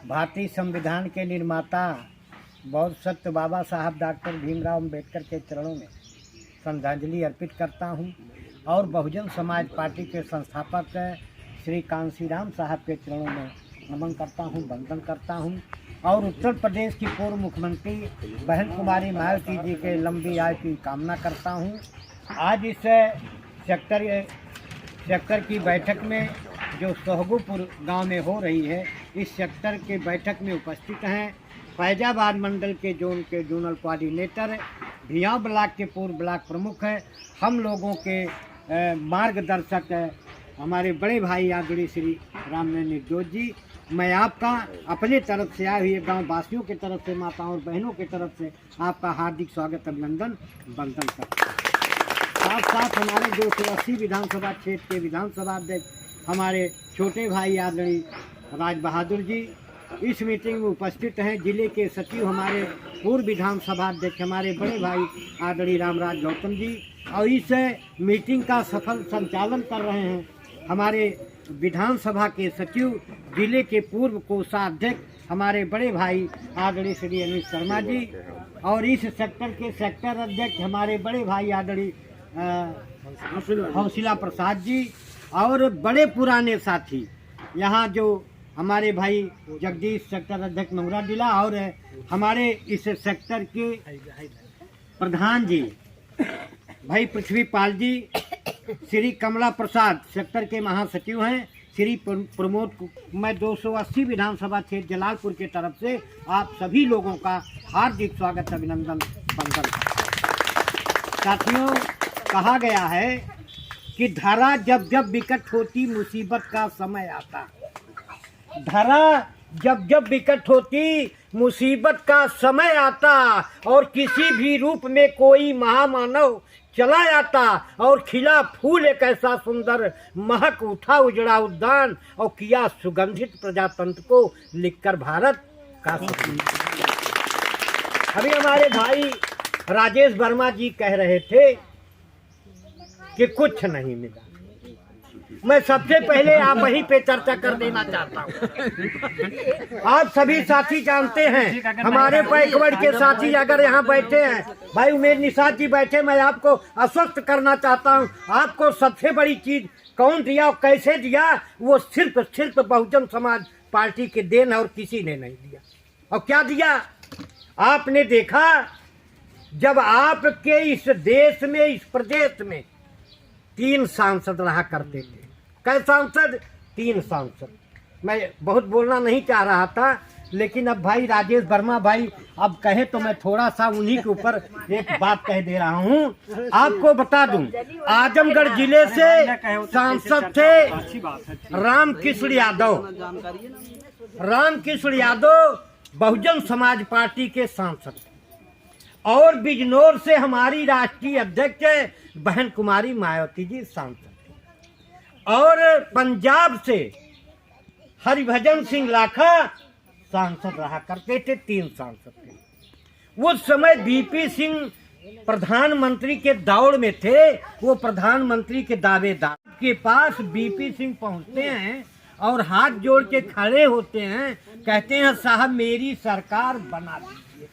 भारतीय संविधान के निर्माता बहुत सत्य बाबा साहब डॉक्टर भीमराव अंबेडकर के चरणों में श्रद्धांजलि अर्पित करता हूं और बहुजन समाज पार्टी के संस्थापक श्री कांशीराम साहब के चरणों में नमन करता हूं, वंदन करता हूं और उत्तर प्रदेश की पूर्व मुख्यमंत्री बहन कुमारी मायावती जी के लंबी आयु की कामना करता हूं। आज इस सेक्टर की बैठक में जो सोहगुपुर गांव में हो रही है, इस सेक्टर के बैठक में उपस्थित हैं फैजाबाद मंडल के जोनल कोऑर्डिनेटर, भियाव ब्लॉक के पूर्व ब्लॉक प्रमुख है, हम लोगों के मार्गदर्शक हमारे बड़े भाई आदरणीय श्री रामनारायण निर्दोष जी। मैं आपका अपने तरफ से आए हुए गांव वासियों की तरफ से, माताओं और बहनों की तरफ से आपका हार्दिक स्वागत, अभिनंदन, वंदन करता हूं। साथ साथ हमारे 280 विधानसभा क्षेत्र के विधानसभा अध्यक्ष हमारे छोटे भाई आदरणीय राज बहादुर जी इस मीटिंग में उपस्थित हैं। जिले के सचिव हमारे पूर्व विधानसभा अध्यक्ष हमारे बड़े भाई आदरणीय रामराज गौतम जी और इस मीटिंग का सफल संचालन कर रहे हैं हमारे विधानसभा के सचिव, जिले के पूर्व कोषाध्यक्ष हमारे बड़े भाई आदरणीय श्री अनिल शर्मा जी और इस सेक्टर के सेक्टर अध्यक्ष हमारे बड़े भाई आदरणीय हौसिला प्रसाद जी और बड़े पुराने साथी यहाँ जो हमारे भाई जगदीश सेक्टर अध्यक्ष मंगरा जिला और हमारे इस सेक्टर के प्रधान जी भाई पृथ्वीपाल जी, श्री कमला प्रसाद सेक्टर के महासचिव हैं, श्री प्रमोद। मैं 280 विधानसभा क्षेत्र जलालपुर के तरफ से आप सभी लोगों का हार्दिक स्वागत, अभिनंदन, वंदन। साथियों, कहा गया है कि धरा जब जब विकट होती मुसीबत का समय आता, धरा जब जब विकट होती मुसीबत का समय आता और किसी भी रूप में कोई महामानव चला आता और खिला फूल एक ऐसा सुंदर, महक उठा उजड़ा उद्यान और किया सुगंधित प्रजातंत्र को लिखकर भारत का सपना। अभी हमारे भाई राजेश वर्मा जी कह रहे थे कि कुछ नहीं मिला। मैं सबसे पहले आप वहीं पे चर्चा कर देना चाहता हूँ। आप सभी साथी जानते हैं, हमारे बैकवर्ड के साथी अगर यहाँ बैठे हैं, भाई उमेश निषाद जी बैठे, मैं आपको आश्वस्त करना चाहता हूँ, आपको सबसे बड़ी चीज कौन दिया और कैसे दिया, वो सिर्फ बहुजन समाज पार्टी के देन और किसी ने नहीं दिया। और क्या दिया आपने देखा, जब आपके इस देश में, इस प्रदेश में 3 सांसद रहा करते थे। कई सांसद? 3 सांसद। मैं बहुत बोलना नहीं चाह रहा था, लेकिन अब भाई राजेश वर्मा भाई अब कहे तो मैं थोड़ा सा उन्हीं के ऊपर एक बात कह दे रहा हूं। आपको बता दूं, आजमगढ़ जिले से सांसद थे रामकृष्ण यादव। रामकृष्ण यादव बहुजन समाज पार्टी के सांसद थे और बिजनौर से हमारी राष्ट्रीय अध्यक्ष बहन कुमारी मायावती जी सांसद थे और पंजाब से हरिभजन सिंह लाखा सांसद रहा करते थे। 3 सांसद थे। उस समय बीपी सिंह प्रधानमंत्री के दौड़ में थे। वो प्रधानमंत्री के दावेदार के पास बीपी सिंह पहुंचते हैं और हाथ जोड़ के खड़े होते हैं, कहते हैं साहब मेरी सरकार बना दीजिए,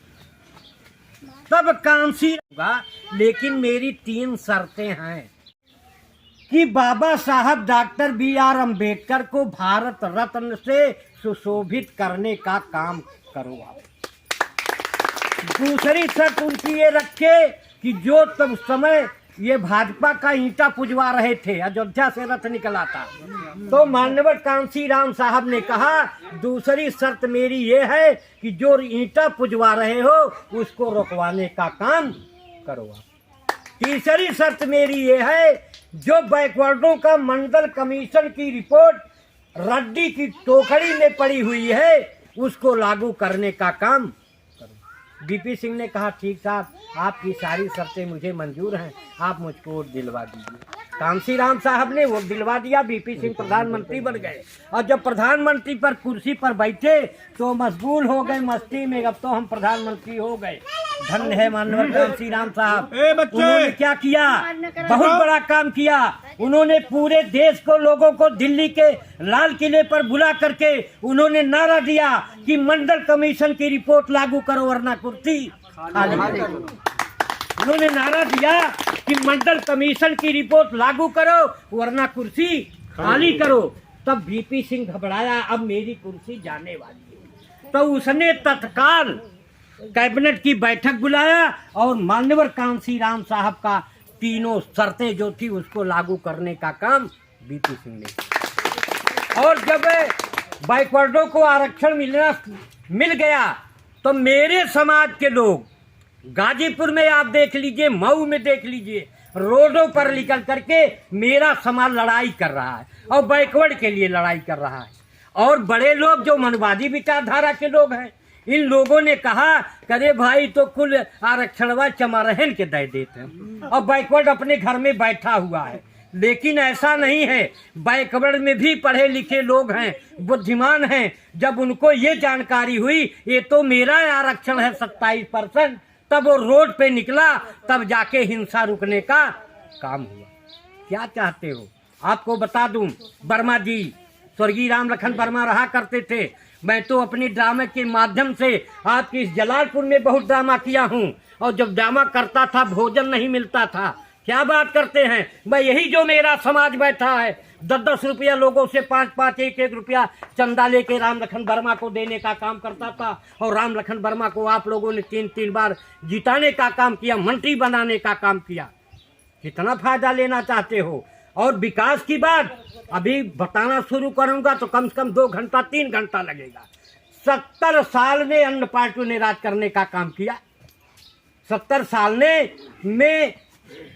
तब कांसी होगा, लेकिन मेरी 3 शर्तें हैं कि बाबा साहब डॉक्टर BR अम्बेडकर को भारत रत्न से सुशोभित करने का काम करो आप। दूसरी शर्त उनकी ये रखे कि जो तब समय ये भाजपा का ईंटा पुजवा रहे थे, अयोध्या से रथ निकला था, तो माननीय कांशीराम साहब ने कहा दूसरी शर्त मेरी ये है कि जो ईंटा पुजवा रहे हो उसको रोकवाने का काम करो आप। तीसरी शर्त मेरी ये है, जो बैकवर्डों का मंडल कमीशन की रिपोर्ट रद्दी की टोकरी में पड़ी हुई है उसको लागू करने का काम करो। बीपी सिंह ने कहा ठीक साहब, आपकी सारी शर्तें मुझे मंजूर हैं, आप मुझको वोट दिलवा दीजिए। कांशीराम साहब ने वोट दिलवा दिया, बीपी सिंह प्रधानमंत्री बन गए और जब प्रधानमंत्री पर कुर्सी पर बैठे तो मशगूल हो गए मस्ती में, अब तो हम प्रधानमंत्री हो गए। धन्य है माननीय कांशीराम साहब। उन्होंने क्या किया, बहुत बड़ा काम किया। उन्होंने पूरे देश को, लोगों को दिल्ली के लाल किले पर बुला करके उन्होंने नारा दिया कि मंडल कमीशन की रिपोर्ट लागू करो वरना कुर्सी खाली करो। उन्होंने नारा दिया कि मंडल कमीशन की रिपोर्ट लागू करो वरना कुर्सी खाली करो। तब वीपी सिंह घबराया, अब मेरी कुर्सी जाने वाली है। तो उसने तत्काल कैबिनेट की बैठक बुलाया और मान्यवर कांशीराम साहब का तीनों शर्तें जो थी उसको लागू करने का काम वीपी सिंह ने किया। और जब बैकवर्डों को आरक्षण मिल गया तो मेरे समाज के लोग गाजीपुर में आप देख लीजिए, मऊ में देख लीजिए, रोडों पर निकल करके मेरा समाज लड़ाई कर रहा है और बैकवर्ड के लिए लड़ाई कर रहा है। और बड़े लोग जो मनवादी विचारधारा के लोग हैं, इन लोगों ने कहा करे भाई तो कुल आरक्षणवा चमारहन के दे देते हैं और बैकवर्ड अपने घर में बैठा हुआ है। लेकिन ऐसा नहीं है, बैकवर्ड में भी पढ़े लिखे लोग हैं, बुद्धिमान हैं। जब उनको ये जानकारी हुई ये तो मेरा आरक्षण है 27%, तब वो रोड पे निकला, तब जाके हिंसा रुकने का काम हुआ। क्या चाहते हो? आपको बता दूं, वर्मा जी, स्वर्गीय राम लखन वर्मा रहा करते थे। मैं तो अपने ड्रामे के माध्यम से आपके इस जलालपुर में बहुत ड्रामा किया हूँ, और जब ड्रामा करता था भोजन नहीं मिलता था। क्या बात करते हैं? मैं यही जो मेरा समाज बैठा है 10-10 रुपया लोगों से 5-5, 1-1 रुपया चंदा लेके राम लखन वर्मा को देने का काम करता था। और राम लखन वर्मा को आप लोगों ने 3-3 बार जिताने का काम किया, मंत्री बनाने का काम किया। कितना फायदा लेना चाहते हो? और विकास की बात अभी बताना शुरू करूंगा तो कम से कम 2 घंटा 3 घंटा लगेगा। 70 साल में अन्य पार्टियों ने राज करने का काम किया। 70 साल में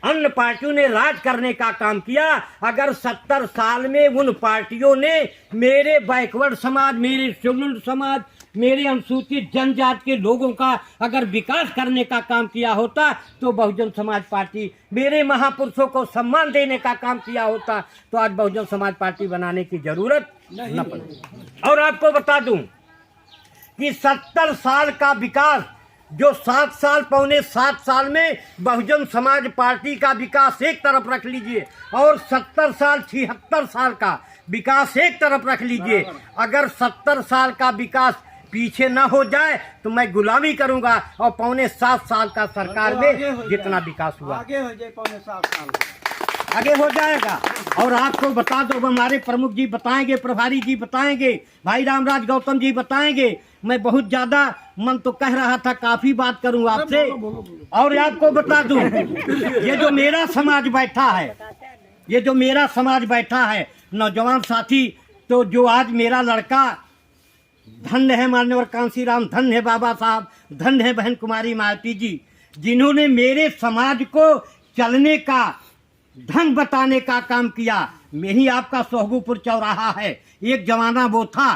अन्य पार्टियों ने राज करने का काम किया। अगर 70 साल में उन पार्टियों ने मेरे बैकवर्ड समाज, मेरे शेड्यूल्ड समाज, मेरे अनुसूचित जनजाति के लोगों का अगर विकास करने का काम किया होता तो बहुजन समाज पार्टी, मेरे महापुरुषों को सम्मान देने का काम किया होता तो आज बहुजन समाज पार्टी बनाने की जरूरत न पड़ती। और आपको बता दूं कि 70 साल का विकास, जो 7 साल, पौने 7 साल में बहुजन समाज पार्टी का विकास एक तरफ रख लीजिए और 70 साल 76 साल का विकास एक तरफ रख लीजिए। अगर 70 साल का विकास पीछे ना हो जाए तो मैं गुलामी करूंगा। और पौने 7 साल का सरकार में जितना विकास हुआ आगे हो जाए, पौने 7 साल आगे हो जाएगा। और आपको बता दो, हमारे प्रमुख जी बताएंगे, प्रभारी जी बताएंगे, भाई रामराज गौतम जी बताएंगे। मैं बहुत ज्यादा मन तो कह रहा था काफी बात करूं आपसे। और आपको बता दूं, ये जो मेरा समाज बैठा है, ये जो मेरा समाज बैठा है, नौजवान साथी, तो जो आज मेरा लड़का, धन्य है मान्यवर कांशीराम, धन्य है बाबा साहब, धन्य है बहन कुमारी मायावती जी, जिन्होंने मेरे समाज को चलने का ढंग बताने का काम किया। यही आपका सोहगुपुर चौराहा है। एक जमाना वो था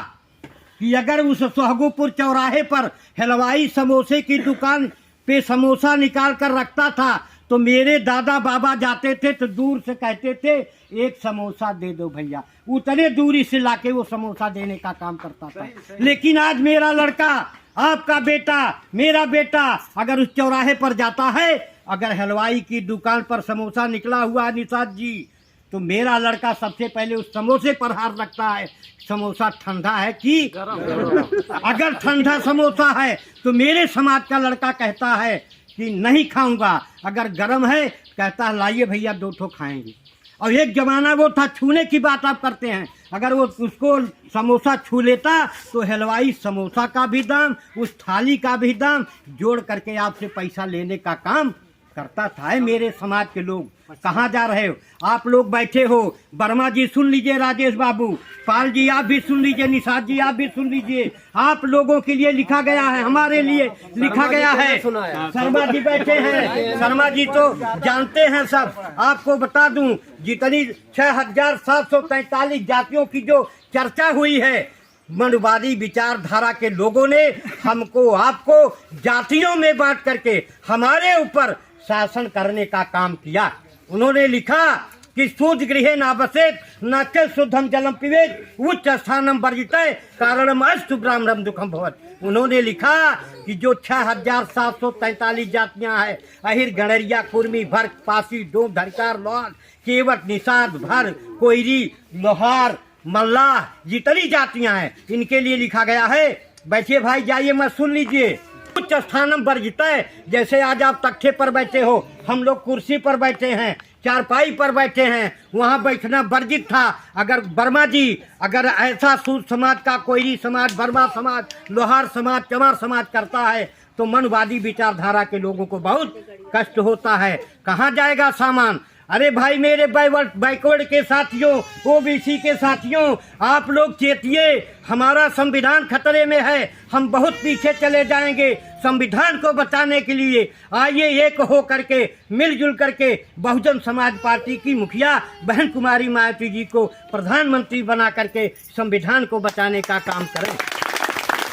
कि अगर उस सोहगुपुर चौराहे पर हलवाई समोसे की दुकान पे समोसा निकाल कर रखता था तो मेरे दादा बाबा जाते थे तो दूर से कहते थे एक समोसा दे दो भैया, उतने दूरी से लाके वो समोसा देने का काम करता था। लेकिन आज मेरा लड़का, आपका बेटा, मेरा बेटा अगर उस चौराहे पर जाता है, अगर हलवाई की दुकान पर समोसा निकला हुआ निषाद जी, तो मेरा लड़का सबसे पहले उस समोसे पर हाथ रखता है, समोसा ठंडा है कि अगर ठंडा समोसा है तो मेरे समाज का लड़का कहता है कि नहीं खाऊंगा, अगर गर्म है कहता है लाइए भैया 2 ठो खाएंगे। और एक जमाना वो था, छूने की बात आप करते हैं, अगर वो उसको समोसा छू लेता तो हलवाई समोसा का भी दाम, उस थाली का भी दाम जोड़ करके आपसे पैसा लेने का काम करता था। मेरे समाज के लोग कहाँ जा रहे हो? आप लोग बैठे हो, वर्मा जी सुन लीजिए, राजेश बाबू, पाल जी आप भी सुन लीजिए, निषाद जी आप भी सुन लीजिए। आप लोगों के लिए लिखा गया है, हमारे लिए लिखा गया है। शर्मा जी बैठे हैं, शर्मा जी तो जानते हैं सब। आपको बता दूं, जितनी 6743 जातियों की जो चर्चा हुई है, मनवादी विचारधारा के लोगों ने हमको, आपको जातियों में बांट करके हमारे ऊपर शासन करने का काम किया। उन्होंने लिखा कि सूर्य गृहे ना बसेत न के शुद्धम जलम पिबेत उच्च स्थानम वर्जिते कारणम अस्तु ब्राह्मणम दुखम भवत। उन्होंने लिखा कि जो 6,743 जातियां हैं, अहिर, गणरिया, कुर्मी, भर, पासी, डोम, धरकार, लोहार, केवट, निषाद, भर, कोयरी, लोहार, मल्लाह, जितनी जातियां हैं इनके लिए लिखा गया है। बैठिए भाई, जाइए मत सुन लीजिए। उच्च स्थानम वर्जित है, जैसे आज आप तख्ते पर बैठे हो, हम लोग कुर्सी पर बैठे हैं, चारपाई पर बैठे हैं, वहाँ बैठना वर्जित था। अगर वर्मा जी अगर ऐसा सूद समाज का, कोयरी समाज, वर्मा समाज, लोहार समाज, चमार समाज करता है तो मनवादी विचारधारा के लोगों को बहुत कष्ट होता है। कहाँ जाएगा सामान? अरे भाई मेरे बैकवर्ड के साथियों, ओबीसी के साथियों, आप लोग चेतिए, हमारा संविधान खतरे में है, हम बहुत पीछे चले जाएंगे। संविधान को बचाने के लिए आइए एक हो करके, मिलजुल करके बहुजन समाज पार्टी की मुखिया बहन कुमारी मायावती जी को प्रधानमंत्री बना करके संविधान को बचाने का काम करें।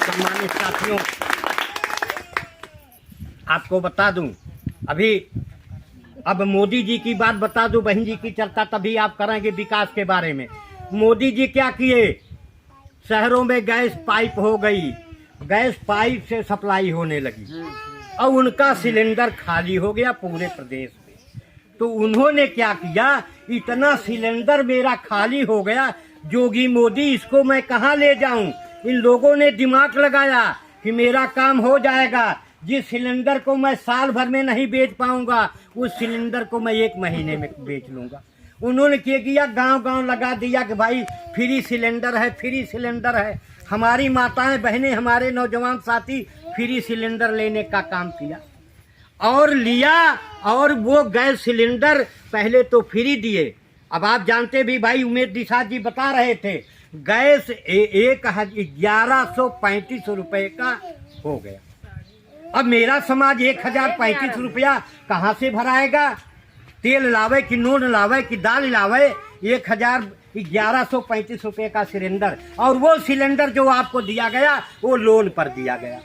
सम्मानित साथियों, आपको बता दूं, अब मोदी जी की बात बता दूं, बहन जी की चर्चा तभी आप करेंगे विकास के बारे में। मोदी जी क्या किए? शहरों में गैस पाइप हो गई, गैस पाइप से सप्लाई होने लगी और उनका सिलेंडर खाली हो गया पूरे प्रदेश में। तो उन्होंने क्या किया, इतना सिलेंडर मेरा खाली हो गया, जोगी मोदी इसको मैं कहाँ ले जाऊं? इन लोगों ने दिमाग लगाया कि मेरा काम हो जाएगा। जिस सिलेंडर को मैं साल भर में नहीं बेच पाऊंगा, उस सिलेंडर को मैं 1 महीने में बेच लूंगा। उन्होंने क्या किया, गांव-गांव लगा दिया कि भाई फ्री सिलेंडर है, फ्री सिलेंडर है। हमारी माताएं बहनें, हमारे नौजवान साथी फ्री सिलेंडर लेने का काम किया और लिया, और वो गैस सिलेंडर पहले तो फ्री दिए। अब आप जानते भी भाई, उमेश निषाद जी बता रहे थे, गैस 1135 रुपए का हो गया। अब मेरा समाज 1035 रुपया कहाँ से भराएगा? तेल लावे कि नून लावे कि दाल लावे? 1135 रुपये का सिलेंडर, और वो सिलेंडर जो आपको दिया गया वो लोन पर दिया गया।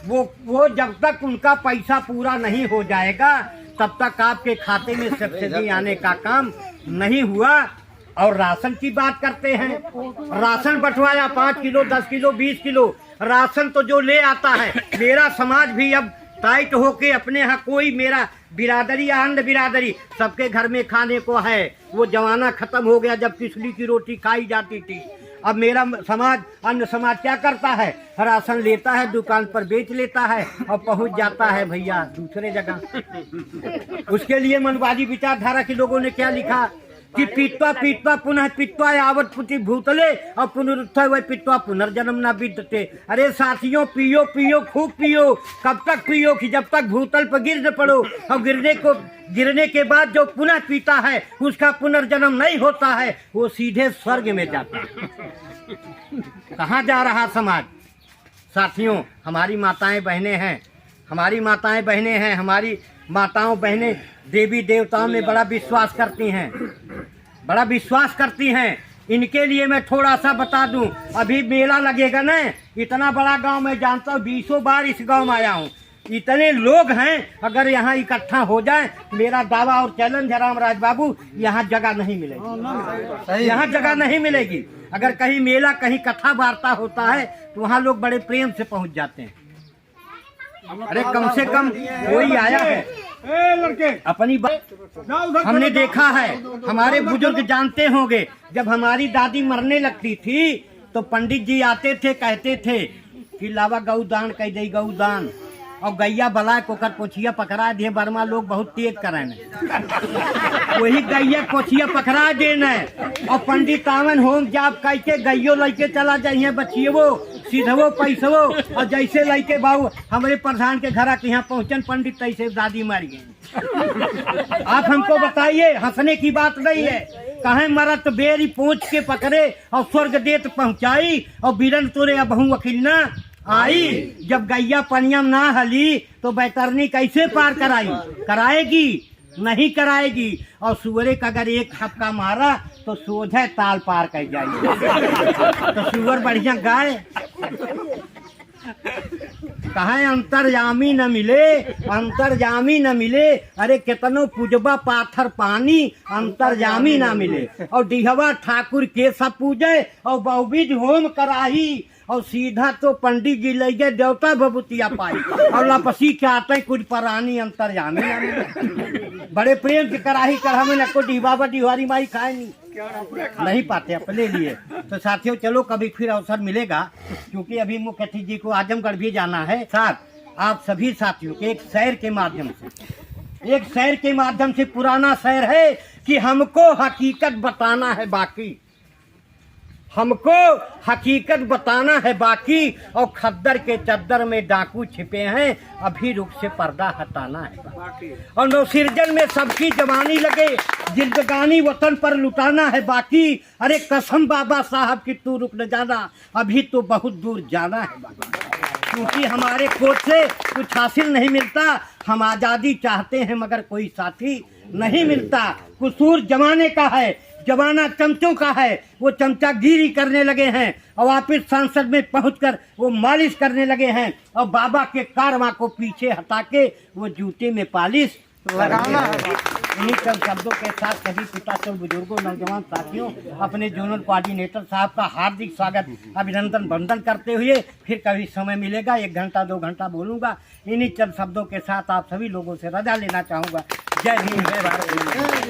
वो जब तक उनका पैसा पूरा नहीं हो जाएगा तब तक आपके खाते में सब्सिडी आने का काम नहीं हुआ। और राशन की बात करते हैं, राशन बंटवाया 5 किलो, 10 किलो, 20 किलो राशन तो जो ले आता है। मेरा समाज भी अब टाइट होके अपने यहाँ, कोई मेरा बिरादरी या अन्य बिरादरी, सबके घर में खाने को है। वो जमाना खत्म हो गया जब किसली की रोटी खाई जाती थी। अब मेरा समाज, अन्य समाज क्या करता है, राशन लेता है, दुकान पर बेच लेता है और पहुंच जाता है भैया दूसरे जगह। उसके लिए मनवादी विचारधारा के लोगों ने क्या लिखा कि पीत्वा पीत्वा पुनः पीत्वा यावत पुति भूतले और पुनरुत्थाय वै पीत्वा पुनर्जन्म न विद्यते। अरे साथियों, पियो पियो खूब पियो। कब तक पियो? कि जब तक भूतल पर गिर न पड़ो, और गिरने के बाद जो पुनः पीता है उसका पुनर्जन्म नहीं होता है, वो सीधे स्वर्ग में जाता है। कहाँ जा रहा समाज? साथियों, हमारी माताएं बहनें हैं, हमारी माताएं बहनें हैं, हमारी माताओं बहनें देवी देवताओं में बड़ा विश्वास करती हैं, बड़ा विश्वास करती हैं। इनके लिए मैं थोड़ा सा बता दूं, अभी मेला लगेगा ना, इतना बड़ा गांव मैं जानता हूँ, 20 बार इस गांव में आया हूँ। इतने लोग हैं, अगर यहाँ इकट्ठा हो जाए, मेरा दावा और चैलेंज है रामराज बाबू, यहाँ जगह नहीं मिलेगी, यहाँ जगह नहीं मिलेगी। अगर कहीं मेला, कहीं कथा वार्ता होता है तो वहाँ लोग बड़े प्रेम से पहुँच जाते हैं। अरे कम से कम कोई आया है अपनी बात हमने देखा है। हमारे बुजुर्ग जानते होंगे, जब हमारी दादी मरने लगती थी तो पंडित जी आते थे, कहते थे कि लावा गौ दान कह दे, गौ दान, और गैया बला कोकर पोछिया पकड़ा दे। बर्मा लोग बहुत तेज करे न, वही गैया पोछिया पकड़ा देना, और पंडित आवन होम जाप कह के गैयो लेके चला जाइए, बचिएवो सीधवो पैसवो, और जैसे लेके बाबू हमारे प्रधान के घर के यहाँ पहुँचन पंडित, तैसे दादी मर गई। आप हमको बताइए, हंसने की बात नहीं है। कहे मरत बेरी पूछ के पकड़े और स्वर्ग देत पहुँचाई, और बीरन तोरे अबहू वकील न आई। जब गैया पनियम ना हली तो बैतरनी कैसे पार कराएगी? नहीं कराएगी। और सुअरे का अगर एक थपका मारा तो सोझे ताल पार कर जाएगी। तो सुअर बढ़िया गाय कहे अंतर्यामी न मिले, अंतर्यामी न मिले। अरे कितनो पूजबा पाथर पानी, अंतर्यामी न मिले। और डिहवा ठाकुर के सब पूजे, और बहुबीज होम कराही, और सीधा तो पंडित जी ले गए देवता भभूतिया पाई और लापसी के आते कुछ परानी अंतर जाने ना मिले। बड़े प्रेम से कराही कर हमें न को डिबाबा डिवारी माई खाए नहीं पाते अपने लिए। तो साथियों चलो कभी फिर अवसर मिलेगा, क्योंकि अभी मुख्य अतिथि जी को आजमगढ़ भी जाना है। साथ आप सभी साथियों के एक शहर के माध्यम से पुराना शहर है कि हमको हकीकत बताना है बाकी, हमको हकीकत बताना है बाकी, और खद्दर के चद्दर में डाकू छिपे हैं, अभी रुख से पर्दा हटाना है बाकी, और नवसिरजन में सबकी जवानी लगे, जिंदगानी वतन पर लुटाना है बाकी। अरे कसम बाबा साहब की तू रुक न जाना, अभी तो बहुत दूर जाना है बाकी। क्योंकि हमारे कोर्ट से कुछ हासिल नहीं मिलता, हम आज़ादी चाहते हैं मगर कोई साथी नहीं मिलता। कसूर जमाने का है, जमाना चमचों का है, वो चमचागिरी करने लगे हैं और वापिस संसद में पहुंचकर वो मालिश करने लगे हैं, और बाबा के कारवां को पीछे हटा के वो जूते में पालिश लगाना है। इन्हीं चंद शब्दों के साथ सभी पिता बुजुर्गों नौजवान साथियों अपने जोनल कोऑर्डिनेटर साहब का हार्दिक स्वागत अभिनंदन वंदन करते हुए फिर कभी समय मिलेगा 1 घंटा 2 घंटा बोलूँगा। इन्हीं चंद शब्दों के साथ आप सभी लोगों से रजा लेना चाहूँगा। जय हिंद, जय भारत।